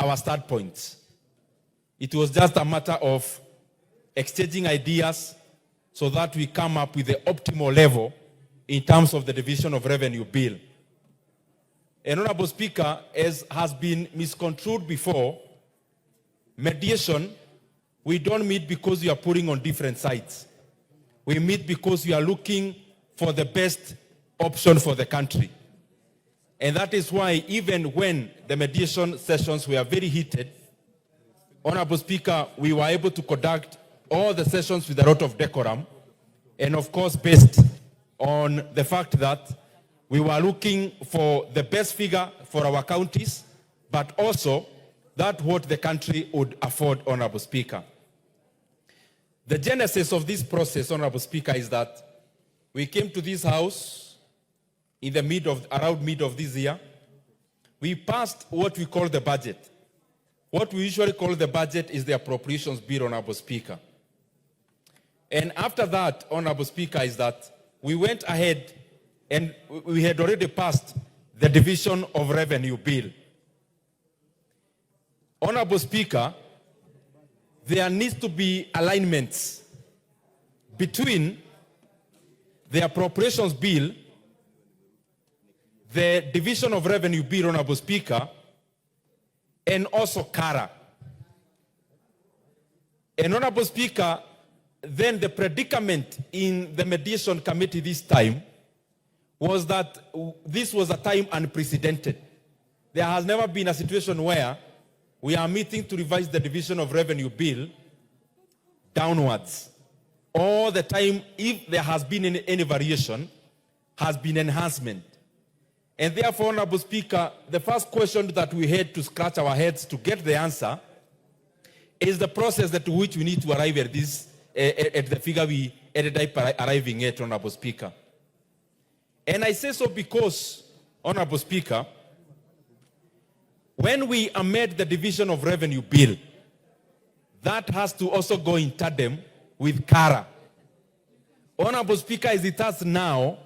our start points. It was just a matter of exchanging ideas so that we come up with the optimal level in terms of the division of revenue bill. And Honorable Speaker, as has been misconstrued before, mediation, we don't meet because we are putting on different sides. We meet because we are looking for the best option for the country. And that is why even when the mediation sessions were very heated, Honorable Speaker, we were able to conduct all the sessions with a lot of decorum, and of course based on the fact that we were looking for the best figure for our counties, but also that what the country would afford, Honorable Speaker. The genesis of this process, Honorable Speaker, is that we came to this house in the around mid of this year. We passed what we call the budget. What we usually call the budget is the appropriations bill, Honorable Speaker. And after that, Honorable Speaker, is that we went ahead and we had already passed the division of revenue bill. Honorable Speaker, there needs to be alignments between the appropriations bill, the division of revenue bill, Honorable Speaker, and also CARA. And Honorable Speaker, then the predicament in the mediation committee this time was that this was a time unprecedented. There has never been a situation where we are meeting to revise the division of revenue bill downwards. All the time, if there has been any variation, has been enhancement. And therefore, Honorable Speaker, the first question that we had to scratch our heads to get the answer is the process to which we need to arrive at this, at the figure we ended up arriving at, Honorable Speaker. And I say so because, Honorable Speaker, when we amend the division of revenue bill, that has to also go in tandem with CARA. Honorable Speaker, as it has now,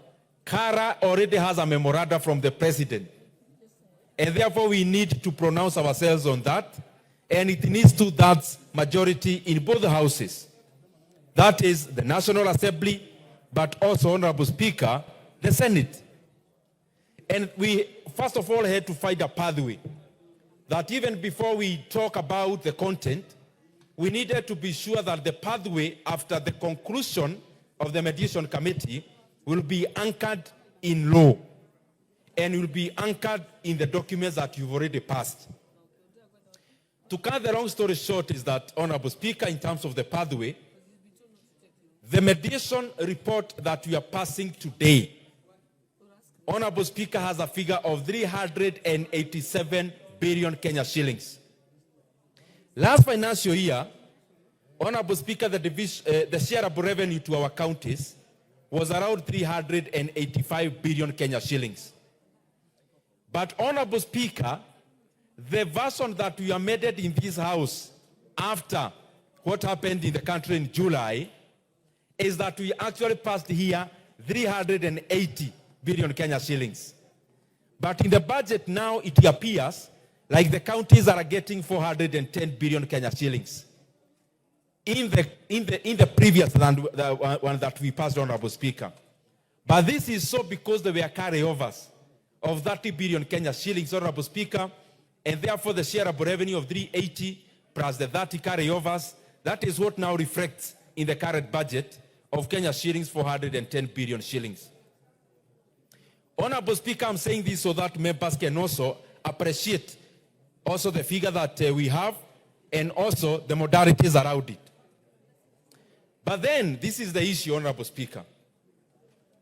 CARA already has a memoranda from the President. And therefore we need to pronounce ourselves on that. And it needs to that majority in both houses. That is the National Assembly, but also, Honorable Speaker, the Senate. And we, first of all, had to find a pathway. That even before we talk about the content, we needed to be sure that the pathway after the conclusion of the mediation committee will be anchored in law and will be anchored in the documents that you've already passed. To cut the long story short is that, Honorable Speaker, in terms of the pathway, the mediation report that we are passing today, Honorable Speaker, has a figure of 387 billion Kenya shillings. Last financial year, Honorable Speaker, the shareable revenue to our counties was around 385 billion Kenya shillings. But, Honorable Speaker, the version that we amended in this house after what happened in the country in July is that we actually passed here 380 billion Kenya shillings. But in the budget now, it appears like the counties are getting 410 billion Kenya shillings. In the previous one that we passed, Honorable Speaker. But this is so because there were carryovers of 30 billion Kenya shillings, Honorable Speaker, and therefore the shareable revenue of 380 plus the 30 carryovers, that is what now reflects in the current budget of Kenya shillings, 410 billion shillings. Honorable Speaker, I'm saying this so that members can also appreciate also the figure that we have and also the modalities around it. But then, this is the issue, Honorable Speaker.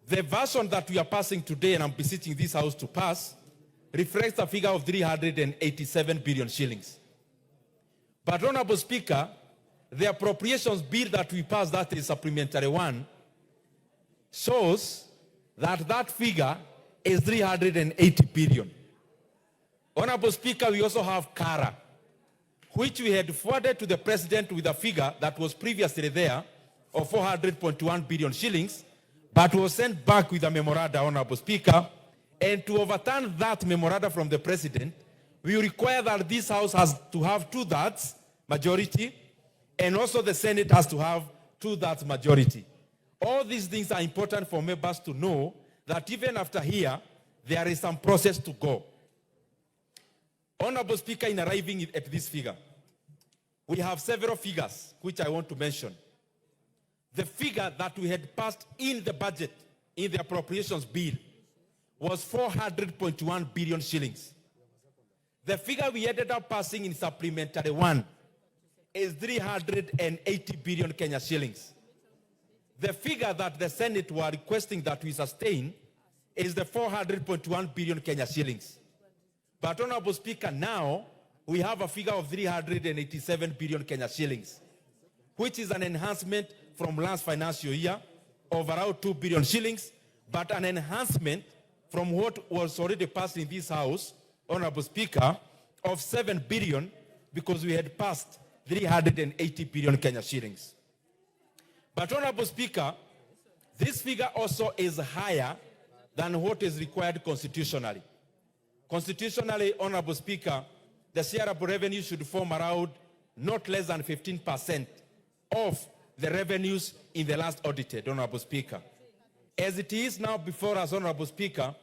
The version that we are passing today, and I'm beseeching this House to pass, reflects a figure of 387 billion shillings. But, Honorable Speaker, the appropriations bill that we passed, that is supplementary one, shows that that figure is 380 billion. Honorable Speaker, we also have CARA, which we had forwarded to the President with a figure that was previously there of 400.1 billion shillings, but was sent back with a memoranda, Honorable Speaker, and to overturn that memoranda from the President, we require that this House has to have 2/3 majority, and also the Senate has to have 2/3 majority. All these things are important for members to know that even after here, there is some process to go. Honorable Speaker, in arriving at this figure, we have several figures which I want to mention. The figure that we had passed in the budget, in the appropriations bill, was 400.1 billion shillings. The figure we ended up passing in supplementary one is 380 billion Kenya shillings. The figure that the Senate were requesting that we sustain is the 400.1 billion Kenya shillings. But Honorable Speaker, now we have a figure of 387 billion Kenya shillings, which is an enhancement from last financial year of around 2 billion shillings, but an enhancement from what was already passed in this House, Honorable Speaker, of 7 billion, because we had passed 380 billion Kenya shillings. But Honorable Speaker, this figure also is higher than what is required constitutionally. Constitutionally, Honorable Speaker, the shareable revenue should form around not less than 15% of the revenues in the last audited, Honorable Speaker. As it is now before us, Honorable Speaker,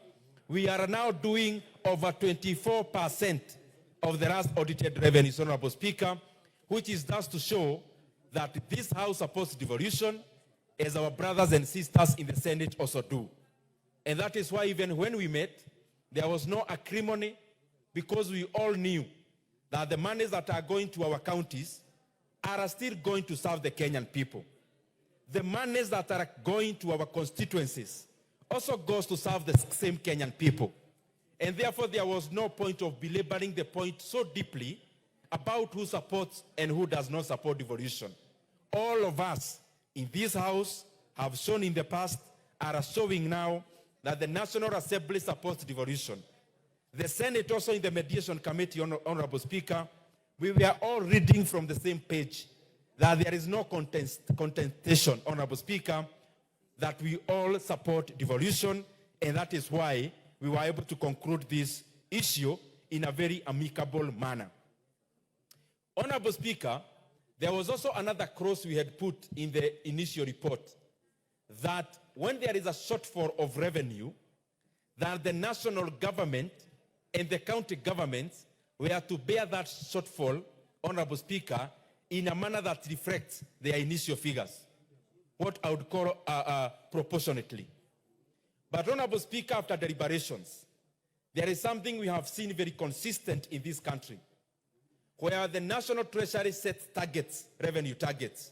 we are now doing over 24% of the last audited revenues, Honorable Speaker, which is thus to show that this House supports devolution, as our brothers and sisters in the Senate also do. And that is why even when we met, there was no acrimony, because we all knew that the monies that are going to our counties are still going to serve the Kenyan people. The monies that are going to our constituencies also goes to serve the same Kenyan people. And therefore, there was no point of belaboring the point so deeply about who supports and who does not support devolution. All of us in this House have shown in the past, are showing now, that the National Assembly supports devolution. The Senate also in the Mediation Committee, Honorable Speaker, we were all reading from the same page that there is no contestation, Honorable Speaker, that we all support devolution, and that is why we were able to conclude this issue in a very amicable manner. Honorable Speaker, there was also another clause we had put in the initial report, that when there is a shortfall of revenue, that the national government and the county governments were to bear that shortfall, Honorable Speaker, in a manner that reflects their initial figures, what I would call proportionately. But Honorable Speaker, after deliberations, there is something we have seen very consistent in this country, where the National Treasury sets targets, revenue targets.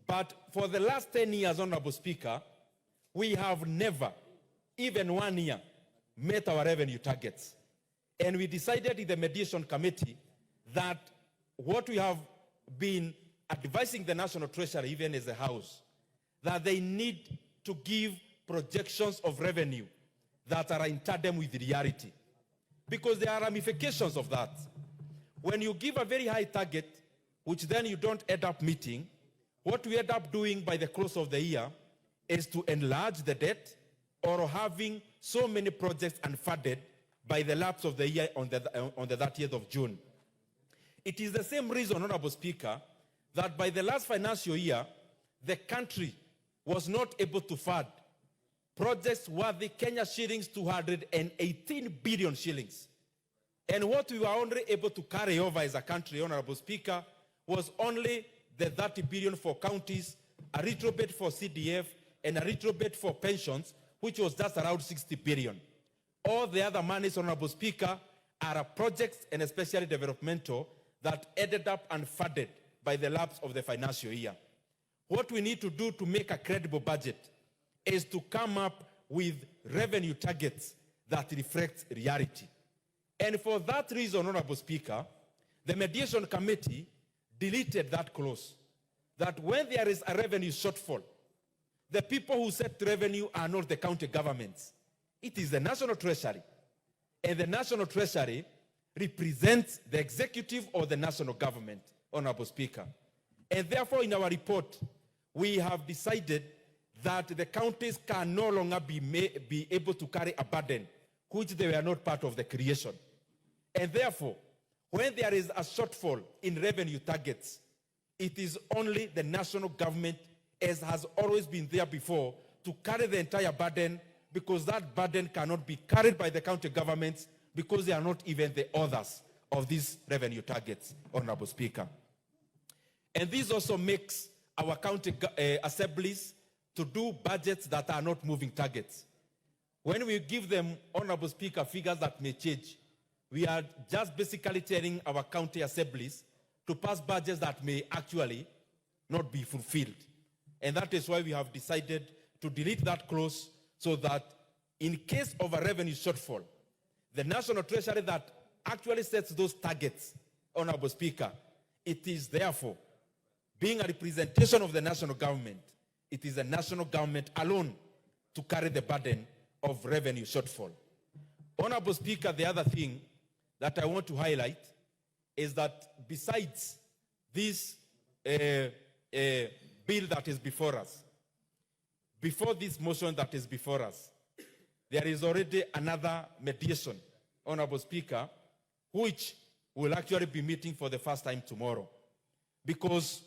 But for the last 10 years, Honorable Speaker, we have never, even 1 year, met our revenue targets. And we decided in the Mediation Committee that what we have been advising the National Treasury, even as a House, that they need to give projections of revenue that are in tandem with reality. Because there are ramifications of that. When you give a very high target, which then you don't end up meeting, what we end up doing by the close of the year is to enlarge the debt, or having so many projects unfunded by the lapse of the year on the 30th of June. It is the same reason, Honorable Speaker, that by the last financial year, the country was not able to fund projects worthy Kenya shillings 218 billion shillings. And what we were only able to carry over as a country, Honorable Speaker, was only the 30 billion for counties, a little bit for CDF, and a little bit for pensions, which was just around 60 billion. All the other monies, Honorable Speaker, are projects, and especially developmental, that ended up unfunded by the lapse of the financial year. What we need to do to make a credible budget is to come up with revenue targets that reflect reality. And for that reason, Honorable Speaker, the Mediation Committee deleted that clause, that when there is a revenue shortfall, the people who set revenue are not the county governments. It is the National Treasury. And the National Treasury represents the executive or the national government, Honorable Speaker. And therefore, in our report, we have decided that the counties can no longer be able to carry a burden which they were not part of the creation. And therefore, when there is a shortfall in revenue targets, it is only the national government, as has always been there before, to carry the entire burden, because that burden cannot be carried by the county governments because they are not even the authors of these revenue targets, Honorable Speaker. And this also makes our county assemblies to do budgets that are not moving targets. When we give them, Honorable Speaker, figures that may change, we are just basically telling our county assemblies to pass budgets that may actually not be fulfilled. And that is why we have decided to delete that clause, so that in case of a revenue shortfall, the National Treasury that actually sets those targets, Honorable Speaker, it is therefore, being a representation of the national government, it is the national government alone to carry the burden of revenue shortfall. Honorable Speaker, the other thing that I want to highlight is that besides this bill that is before us, before this motion that is before us, there is already another mediation, Honorable Speaker, which will actually be meeting for the first time tomorrow. Because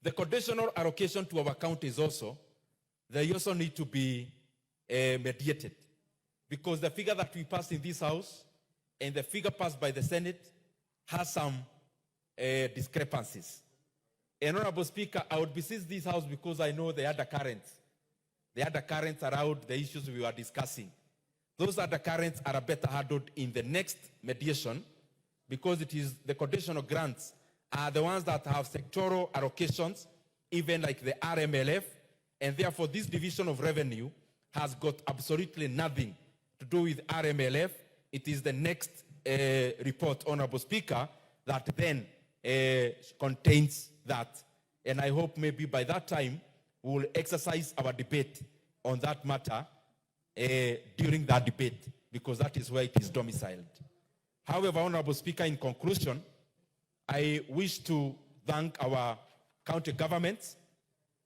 the conditional allocation to our counties also, they also need to be mediated. Because the figure that we passed in this House and the figure passed by the Senate has some discrepancies. And Honorable Speaker, I would beseech this House, because I know the undercurrents around the issues we were discussing. Those undercurrents are better handled in the next mediation, because it is the conditional grants are the ones that have sectoral allocations, even like the RMLF, and therefore this division of revenue has got absolutely nothing to do with RMLF. It is the next report, Honorable Speaker, that then contains that. And I hope maybe by that time we will exercise our debate on that matter during that debate, because that is where it is domiciled. However, Honorable Speaker, in conclusion, I wish to thank our county governments.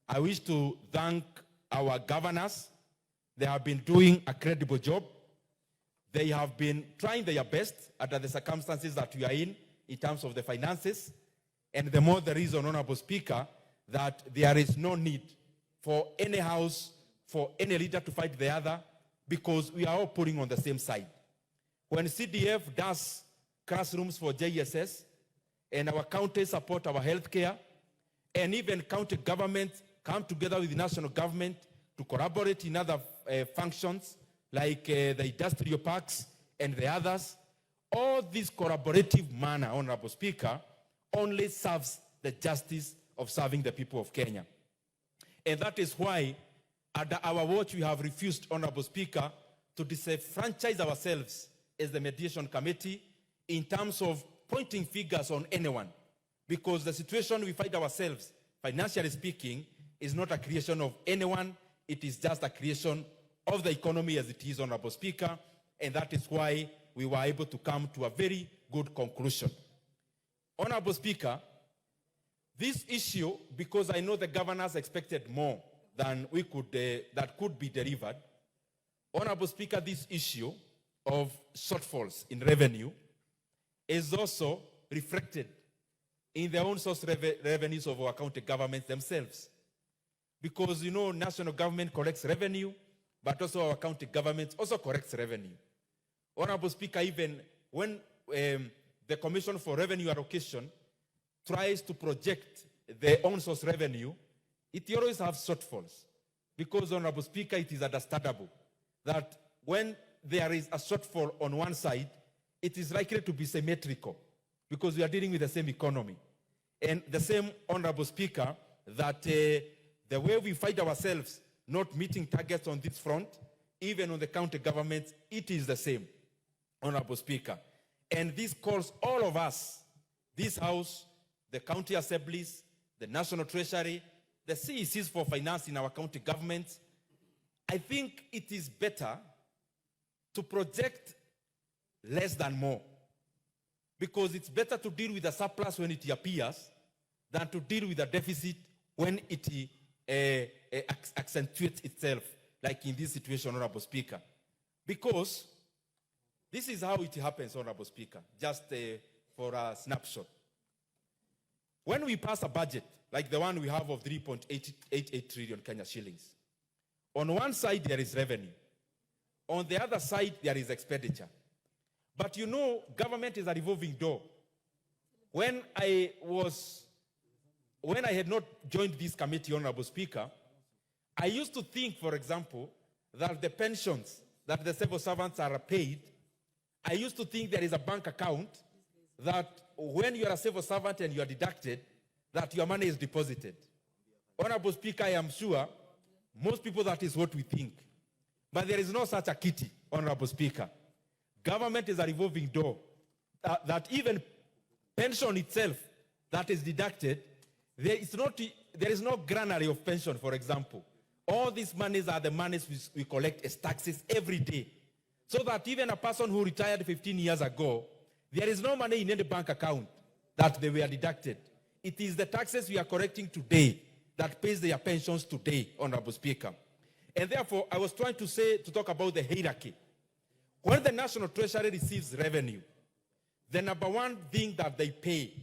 I wish to thank our governors. They have been doing a credible job. They have been trying their best under the circumstances that we are in terms of the finances. And the more the reason, Honorable Speaker, that there is no need for any house, for any leader to fight the other, because we are all pulling on the same side. When CDF does classrooms for JSS, and our counties support our healthcare, and even county governments come together with the national government to collaborate in other functions, like the industrial parks and the others, all this collaborative manner, Honorable Speaker, only serves the justice of serving the people of Kenya. And that is why, under our watch, we have refused, Honorable Speaker, to disenfranchise ourselves as the mediation committee in terms of pointing figures on anyone. Because the situation we find ourselves, financially speaking, is not a creation of anyone. It is just a creation of the economy as it is, Honorable Speaker. And that is why we were able to come to a very good conclusion. Honorable Speaker, this issue, because I know the governors expected more than we could, that could be delivered. Honorable Speaker, this issue of shortfalls in revenue is also reflected in the own source revenues of our county governments themselves. Because, you know, national government collects revenue, but also our county government also collects revenue. Honorable Speaker, even when the Commission for Revenue Allocation tries to project their own source revenue, it always has shortfalls. Because, Honorable Speaker, it is understandable that when there is a shortfall on one side, it is likely to be symmetrical, because we are dealing with the same economy. And the same, Honorable Speaker, that the way we find ourselves not meeting targets on this front, even on the county governments, it is the same, Honorable Speaker. And this calls all of us, this House, the county assemblies, the National Treasury, the CECs for finance in our county governments. I think it is better to project less than more, because it's better to deal with a surplus when it appears than to deal with a deficit when it accentuates itself, like in this situation, Honorable Speaker. Because This is how it happens, Honorable Speaker, just for a snapshot. When we pass a budget, like the one we have of 3.88 trillion Kenya shillings, on one side there is revenue. On the other side there is expenditure. But you know, government is a revolving door. When I had not joined this committee, Honorable Speaker, I used to think, for example, that the pensions that the civil servants are paid, I used to think there is a bank account that when you are a civil servant and you are deducted, that your money is deposited. Honorable Speaker, I am sure most people that is what we think. But there is no such a kitty, Honorable Speaker. Government is a revolving door. That even pension itself that is deducted, there is no granary of pension, for example. All these monies are the monies we collect as taxes every day. So that even a person who retired 15 years ago, there is no money in any bank account that they were deducted. It is the taxes we are collecting today that pays their pensions today, Honorable Speaker. And therefore, I was trying to talk about the hierarchy. When the National Treasury receives revenue, the number one thing that they pay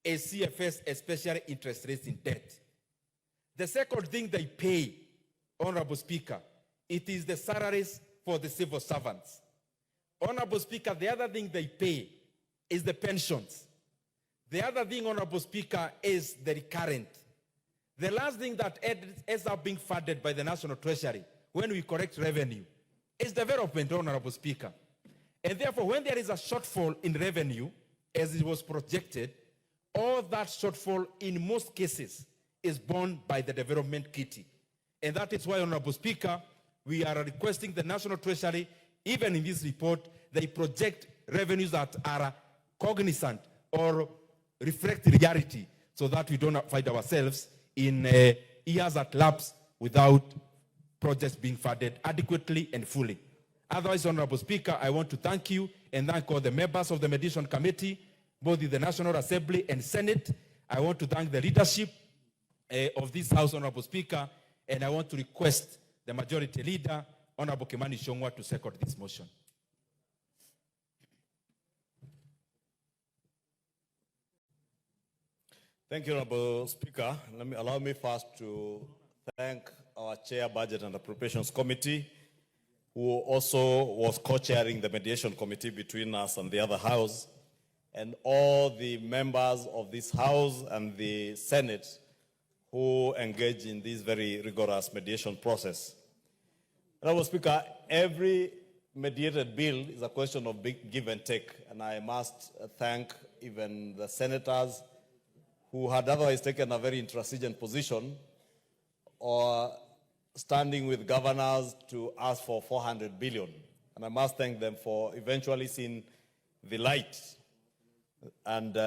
is CFS, especially interest rates in debt. The second thing they pay, Honorable Speaker, it is the salaries for the civil servants. Honorable Speaker, the other thing they pay is the pensions. The other thing, Honorable Speaker, is the recurrent. The last thing that ends up being funded by the National Treasury when we collect revenue is development, Honorable Speaker. And therefore, when there is a shortfall in revenue, as it was projected, all that shortfall in most cases is borne by the development kitty. And that is why, Honorable Speaker, we are requesting the National Treasury, even in this report, they project revenues that are cognizant or reflect reality so that we don't find ourselves in years that lapse without projects being funded adequately and fully. Otherwise, Honorable Speaker, I want to thank you and thank all the members of the Mediation Committee, both in the National Assembly and Senate. I want to thank the leadership of this House, Honorable Speaker, and I want to request the Majority Leader, Honorable Kimani Ichung'wah, to second this motion. Thank you, Honorable Speaker. Allow me first to thank our Chair, Budget and Appropriations Committee, who also was co-chairing the mediation committee between us and the other House, and all the members of this House and the Senate who engage in this very rigorous mediation process. Honorable Speaker, every mediated bill is a question of big give and take, and I must thank even the senators who had otherwise taken a very intransigent position or standing with governors to ask for 400 billion. And I must thank them for eventually seeing the light and